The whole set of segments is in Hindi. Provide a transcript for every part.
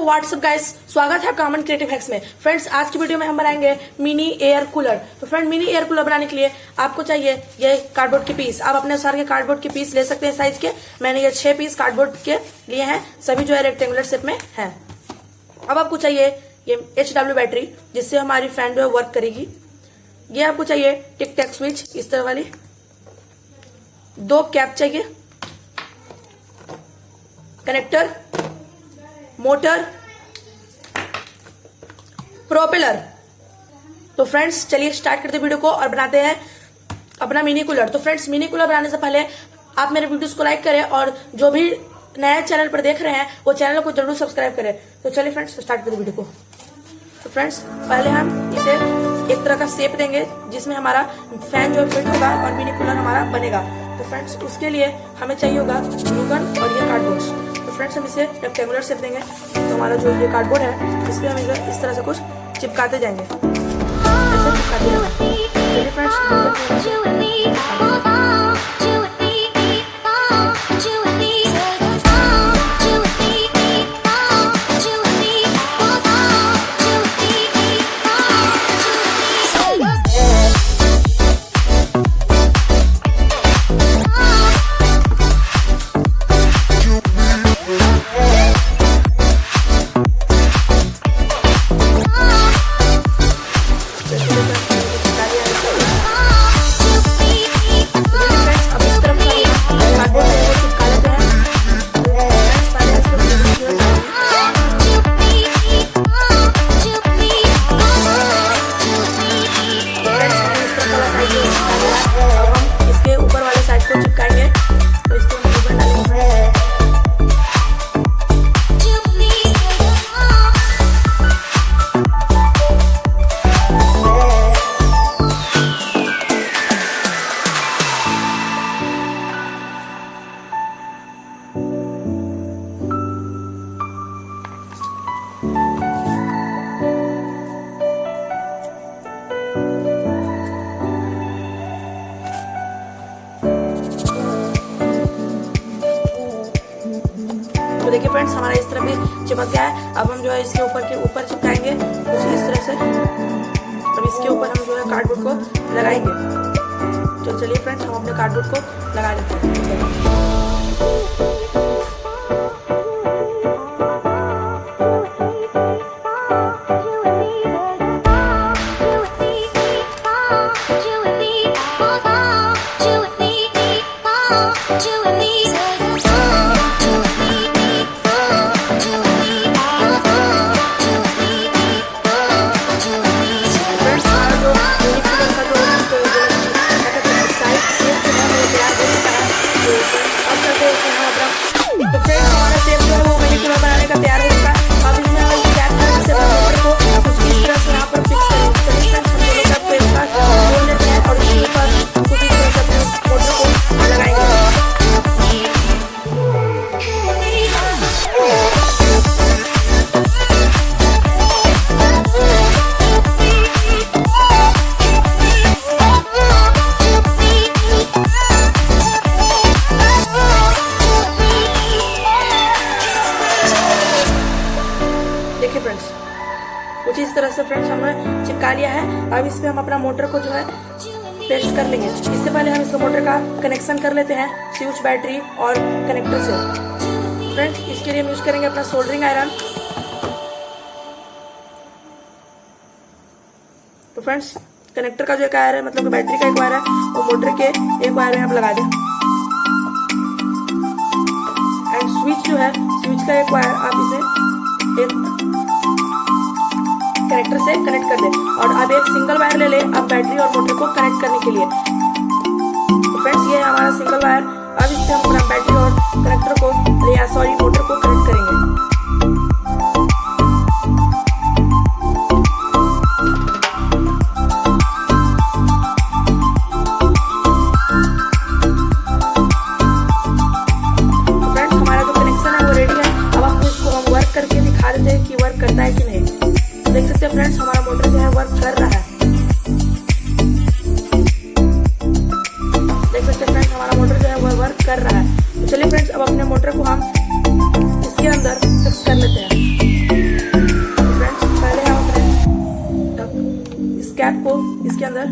व्हाट्सअप गाइस, स्वागत है आपका अमन क्रिएटिव हैक्स में। फ्रेंड्स, आज की वीडियो में हम बनाएंगे मिनी एयर कूलर। तो फ्रेंड, मिनी एयर कूलर बनाने के लिए आपको चाहिए ये कार्डबोर्ड के पीस। आप अपने अनुसार के कार्डबोर्ड के पीस ले सकते हैं साइज के। मैंने ये 6 पीस कार्डबोर्ड के लिए हैं, सभी जो है रेक्टेंगुलर शेप में है। अब आपको चाहिए ये HW बैटरी, जिससे हमारी फैन जो है वर्क करेगी। ये आपको चाहिए टिक टैक स्विच, इस तरह वाली 2 कैप चाहिए, कनेक्टर, मोटर, प्रोपेलर। तो फ्रेंड्स, चलिए स्टार्ट करते हैं वीडियो को और बनाते हैं अपना मिनी कूलर। तो फ्रेंड्स, मिनी कूलर बनाने से पहले आप मेरे वीडियोस को लाइक करें और जो भी नया चैनल पर देख रहे हैं वो चैनल को जरूर सब्सक्राइब करें। तो चलिए फ्रेंड्स, स्टार्ट करते हैं वीडियो को। तो फ्रेंड्स, पहले हम इसे एक तरह का शेप देंगे जिसमें हमारा फैन जो फिट होगा और मिनी कूलर हमारा बनेगा। तो फ्रेंड्स, उसके लिए हमें चाहिए होगा ग्लूगन और ये कार्डबोर्ड। तो फ्रेंड्स, हम इसे रेक्टेंगुलर शेप देंगे। तो हमारा जो ये कार्डबोर्ड है इस पे हम इस तरह से कुछ चिपकाते जाएंगे, ऐसे चिपकाते जाएंगे। चलिए फ्रेंड्स, तो देखिए फ्रेंड्स, हमारा इस तरह भी चिपक गया है। अब हम जो है इसके ऊपर चिपकाएंगे कुछ इस तरह से। अब इसके ऊपर हम जो है कार्डबोर्ड को लगाएंगे। तो चलिए फ्रेंड्स, हम अपने कार्डबोर्ड को लगा लेते हैं। तो फ्रेंड्स, हमारा सेब जो है वो मिनी कूलर बनाने का तैयार हो चुका है। अब इसमें हम क्या करेंगे, से मोटर को कुछ इस तरह से यहाँ पर फिक्स करेंगे। चलिए फ्रेंड्स, हम दोनों का एक साथ जोड़ लेते हैं और उसके ऊपर कुछ इस तरह से अपने मोटर को लगाएंगे। देखिए फ्रेंड्स, कुछ इस तरह से फ्रेंड्स हमने चिपका लिया है। अब इसमें हम अपना मोटर को जो है पेस्ट कर लेंगे। इससे पहले हम इसको मोटर का कनेक्शन कर लेते हैं स्विच, बैटरी और कनेक्टर से। फ्रेंड्स, इसके लिए हम यूज करेंगे अपना सोल्डरिंग आयरन। तो फ्रेंड्स, कनेक्टर का जो एक वायर है, मतलब बैटरी का एक वायर है, वो मोटर के एक वायर में हम लगा दें। एंड स्विच जो है, स्विच का एक वायर आप इसे एक कनेक्टर से कनेक्ट कर दे। और अब एक सिंगल वायर ले ले आप बैटरी और मोटर को कनेक्ट करने के लिए। तो फ्रेंड्स, ये है हमारा सिंगल वायर। अब इससे हम अपना बैटरी और कनेक्टर को मोटर को कनेक्ट करेंगे। तो फ्रेंड्स, हमारा जो कनेक्शन है वो रेडी है। अब आपको इसको हम वर्क करके दिखा देते हैं कि वर्क करता है कि नहीं। देख सकते हैं फ्रेंड्स, हमारा मोटर जो है वर्क कर रहा है। देख सकते हैं फ्रेंड्स, हमारा मोटर जो है वो वर्क कर रहा है। तो चलिए फ्रेंड्स, अब अपने मोटर को हम इसके अंदर फिक्स कर लेते हैं। कैप को इसके अंदर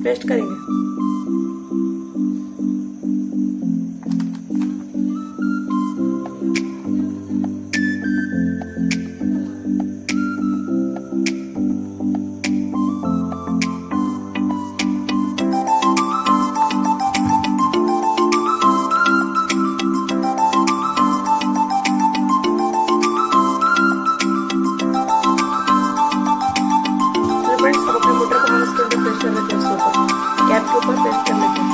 पेस्ट करेंगे। कैप के ऊपर पेस्ट कर लेते हैं।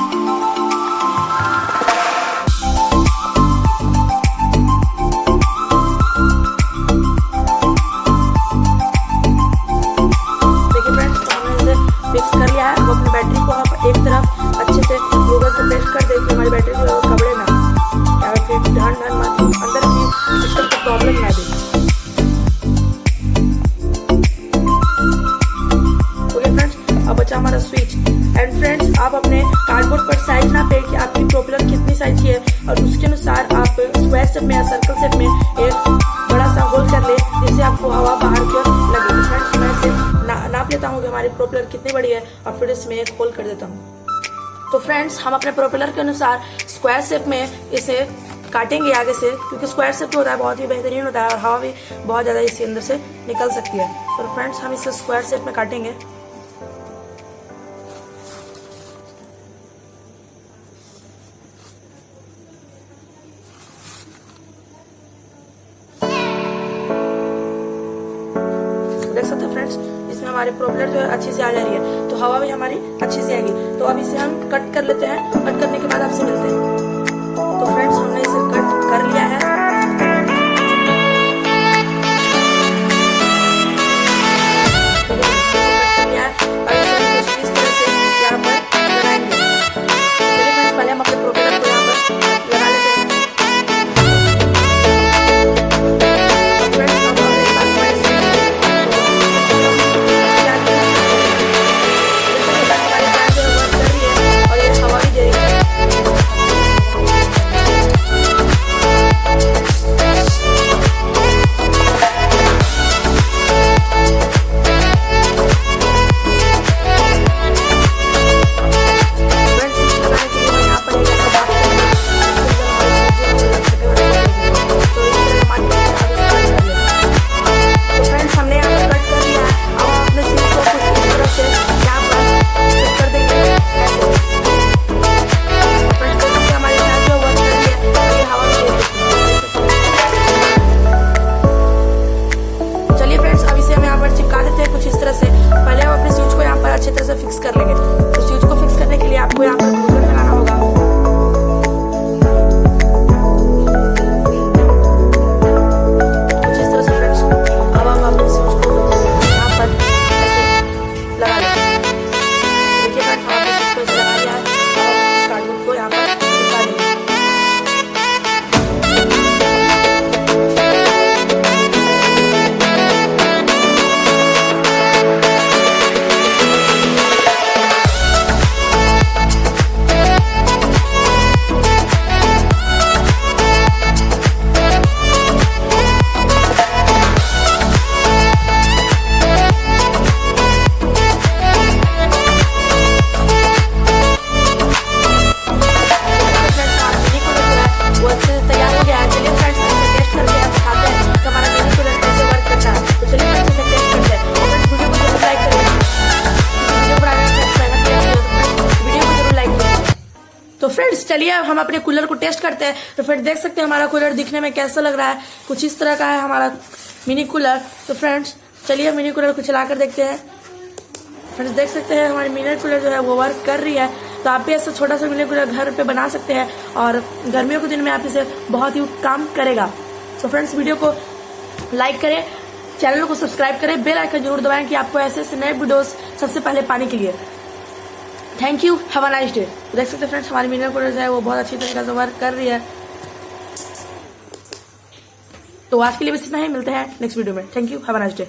देखिए फ्रेंड्स, तो हमने इसे फिक्स कर लिया है। अब अपनी बैटरी को हम एक तरफ अच्छे से गूगल से पेस्ट कर दें कि हमारी बैटरी को कपड़े ना, या फिर ढन अंदर की सिस्टम को प्रॉब्लम ना दे। अब बचा हमारा स्विच। एंड फ्रेंड्स, आप अपने कार्डबोर्ड पर साइज ना पे कि आपकी प्रोपेलर कितनी साइज की है, और उसके अनुसार आप स्क्वायर शेप में या सर्कल शेप में एक बड़ा सा होल कर ले, जिससे आपको हवा बाहर की ओर लगे। तो फ्रेंड्स, मैं इसे नाप लेता हूँ कि हमारी प्रोपेलर कितनी बड़ी है, और फिर इसमें एक होल कर देता हूँ। तो फ्रेंड्स, हम अपने प्रोपेलर के अनुसार स्क्वायर शेप में इसे काटेंगे आगे से, क्योंकि स्क्वायर शेप होता है बहुत ही बेहतरीन होता है और हवा भी बहुत ज्यादा इसके अंदर से निकल सकती है। तो फ्रेंड्स, हम इसे स्क्वायर शेप में काटेंगे। देख सकते हैं फ्रेंड्स, इसमें हमारी प्रोपेलर जो है अच्छी से आ जा रही है, तो हवा भी हमारी अच्छी से आएगी। तो अब इसे हम कट कर लेते हैं। कट करने के बाद आपसे मिलते हैं। तो फ्रेंड्स, हमने इसे कट कर लिया है। और इसे कुछ इस तरह से यहाँ पर लगाएंगे। पहले हम अपने प्रोपेलर को यहाँ पर लगा लेते हैं। फिक्स कर लेंगे। तो स्विच को फिक्स करने के लिए आपको यहाँ पर ग्लू गन लगाना होगा। कुछ इस तरह से फ्रेंड्स, अब हम अपने स्विच को यहाँ पर ऐसे लगा लेते हैं। देखिए फ्रेंड्स, हमने स्विच को ऐसे लगा लिया है। अब हम इस कार्डबोर्ड को यहाँ पर चिपका देंगे। तो फ्रेंड्स, चलिए हम अपने कूलर को टेस्ट करते हैं। तो फ्रेंड्स, देख सकते हैं हमारा कूलर दिखने में कैसा लग रहा है। कुछ इस तरह का है हमारा मिनी कूलर। तो फ्रेंड्स, चलिए मिनी कूलर को चलाकर देखते हैं। फ्रेंड्स, देख सकते हैं हमारी मिनी कूलर जो है वो वर्क कर रही है। तो आप भी ऐसा छोटा सा मिनी कूलर घर पे बना सकते हैं, और गर्मियों के दिन में आप इसे बहुत ही काम करेगा। तो फ्रेंड्स, वीडियो को लाइक करें, चैनल को सब्सक्राइब करें, बेल आइकन जरूर दबाएं कि आपको ऐसे ऐसे नए वीडियोस सबसे पहले पाने के लिए। Thank you, have a nice day. देख सकते हैं फ्रेंड्स, हमारी मिनी कूलर जो है वो बहुत अच्छी तरीके से वर्क कर रही है। तो आज के लिए बस इतना ही, मिलते हैं नेक्स्ट वीडियो में। Thank you, have a nice day.